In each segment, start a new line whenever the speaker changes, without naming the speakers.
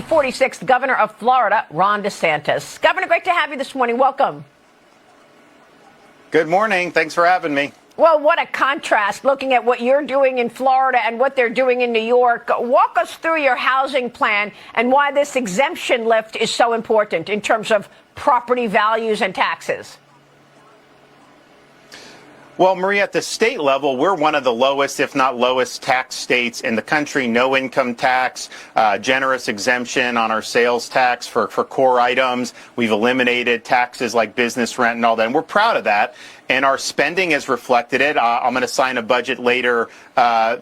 46th governor of Florida, Ron DeSantis. Governor, great to have you this morning. Welcome.
Good morning. Thanks for having me.
Well, what a contrast looking at what you're doing in Florida and what they're doing in New York. Walk us through your housing plan and why this exemption lift is so important in terms of property values and taxes.
Well, Maria, at the state level, we're one of the lowest, if not lowest, tax states in the country. No income tax, generous exemption on our sales tax for core items. We've eliminated taxes like business rent and all that, and we're proud of that. And our spending has reflected it. I'm going to sign a budget later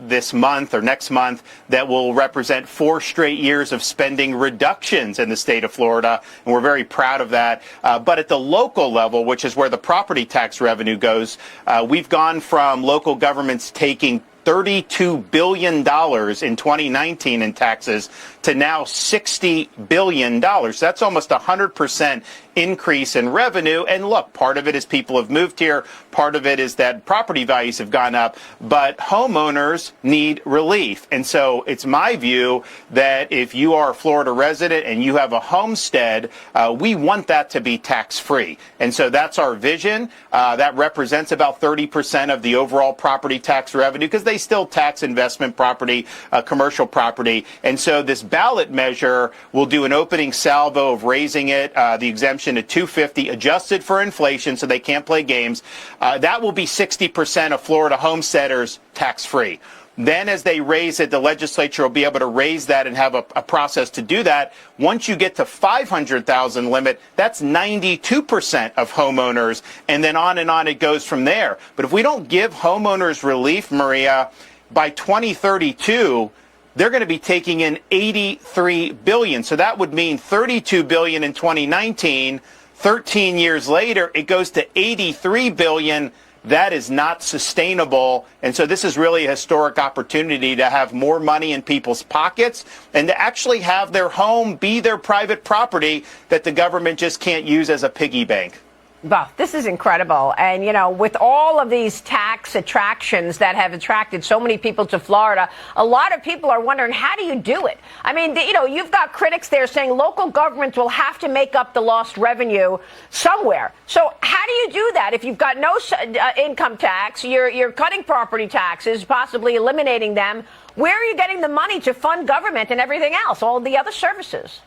this month or next month that will represent 4 straight years of spending reductions in the state of Florida, and we're very proud of that. But at the local level, which is where the property tax revenue goes, we've gone from local governments taking $32 billion in 2019 in taxes to now $60 billion. That's almost 100% increase in revenue. And look, part of it is people have moved here. Part of it is that property values have gone up. But homeowners need relief. And so it's my view that if you are a Florida resident and you have a homestead, we want that to be tax-free. And so that's our vision. That represents about 30% of the overall property tax revenue because they still tax investment property, commercial property. And so this ballot measure will do an opening salvo of raising it, the exemption to $250, adjusted for inflation so they can't play games. That will be 60% of Florida homesteaders tax-free. Then as they raise it, the legislature will be able to raise that and have a process to do that. Once you get to 500,000 limit, that's 92% of homeowners. And then on it goes from there. But if we don't give homeowners relief, Maria, by 2032, they're going to be taking in $83 billion. So that would mean $32 billion in 2019. 13 years later, it goes to $83 billion. That is not sustainable. And so this is really a historic opportunity to have more money in people's pockets and to actually have their home be their private property that the government just can't use as a piggy bank.
Well, this is incredible. And, you know, with all of these tax attractions that have attracted so many people to Florida, a lot of people are wondering, how do you do it? I mean, you know, you've got critics there saying local governments will have to make up the lost revenue somewhere. So how do you do that? If you've got no income tax, you're cutting property taxes, possibly eliminating them. Where are you getting the money to fund government and everything else, all the other services?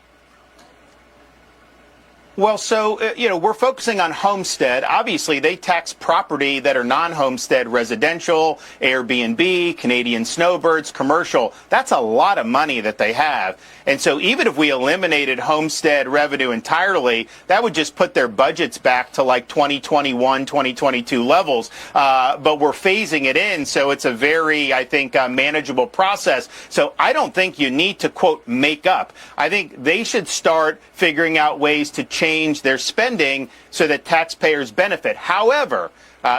Well, so, we're focusing on homestead. Obviously, they tax property that are non-homestead residential, Airbnb, Canadian snowbirds, commercial. That's a lot of money that they have. And so even if we eliminated homestead revenue entirely, that would just put their budgets back to like 2021, 2022 levels. But we're phasing it in, so it's a very, I think, manageable process. So I don't think you need to, quote, make up. I think they should start figuring out ways to change their spending so that taxpayers benefit. However,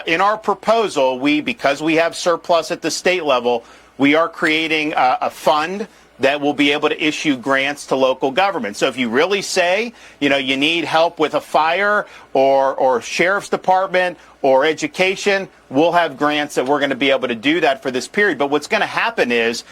in our proposal, because we have surplus at the state level, we are creating a fund that will be able to issue grants to local governments. So if you really say, you need help with a fire or sheriff's department or education, we'll have grants that we're going to be able to do that for this period. But what's going to happen is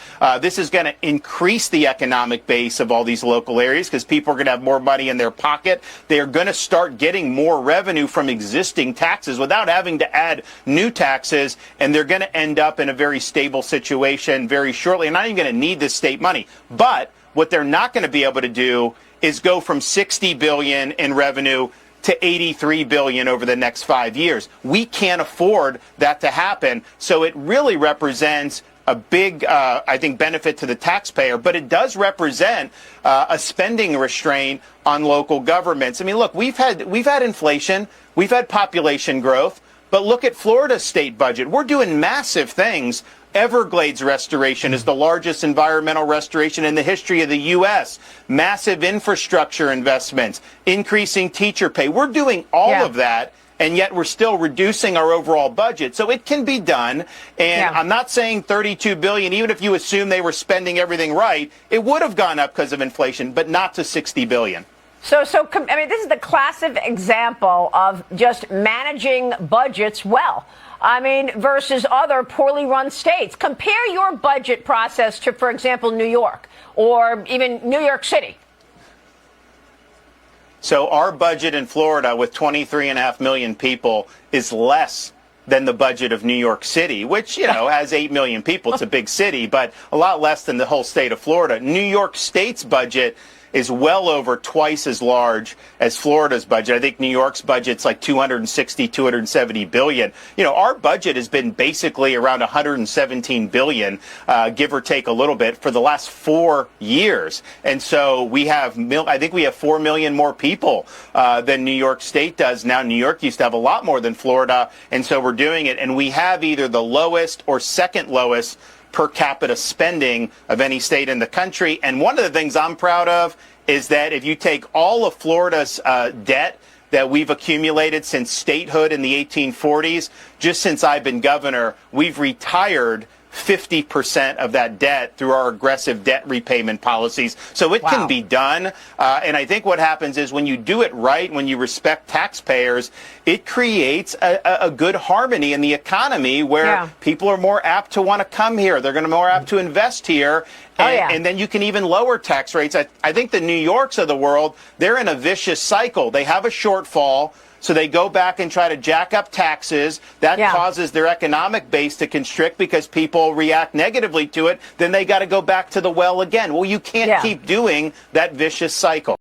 this is going to increase the economic base of all these local areas because people are going to have more money in their pocket. They are going to start getting more revenue from existing taxes without having to add new taxes, and they're going to end up in a very stable situation very shortly. And not even going to need this state money. But what they're not going to be able to do is go from $60 billion in revenue to $83 billion over the next 5 years. We can't afford that to happen. So it really represents a big, I think, benefit to the taxpayer, but it does represent a spending restraint on local governments. I mean, look, we've had inflation, we've had population growth, but look at Florida's state budget. We're doing massive things. Everglades restoration is the largest environmental restoration in the history of the U.S. Massive infrastructure investments, increasing teacher pay. We're doing all of that, and yet we're still reducing our overall budget. So it can be done. And I'm not saying $32 billion, even if you assume they were spending everything right, it would have gone up because of inflation, but not to $60 billion.
So, I mean, this is the classic example of just managing budgets well. I mean, versus other poorly run states. Compare your budget process to, for example, New York or even New York City.
So our budget in Florida with 23.5 million people is less than the budget of New York City, which, has 8 million people. It's a big city, but a lot less than the whole state of Florida. New York State's budget is well over twice as large as Florida's budget. I think New York's budget's like 260, 270 billion. Our budget has been basically around 117 billion, give or take a little bit, for the last 4 years. And so I think we have 4 million more people than New York State does. Now, New York used to have a lot more than Florida, and so we're doing it. And we have either the lowest or second lowest per capita spending of any state in the country. And one of the things I'm proud of is that if you take all of Florida's debt that we've accumulated since statehood in the 1840s, just since I've been governor, we've retired 50% of that debt through our aggressive debt repayment policies. So it can be done. And I think what happens is when you do it right, when you respect taxpayers, it creates a good harmony in the economy where people are more apt to want to come here. They're going to be more apt to invest here. And then you can even lower tax rates. I think the New Yorks of the world, they're in a vicious cycle. They have a shortfall. So they go back and try to jack up taxes. That causes their economic base to constrict because people react negatively to it. Then they got to go back to the well again. Well, you can't keep doing that vicious cycle.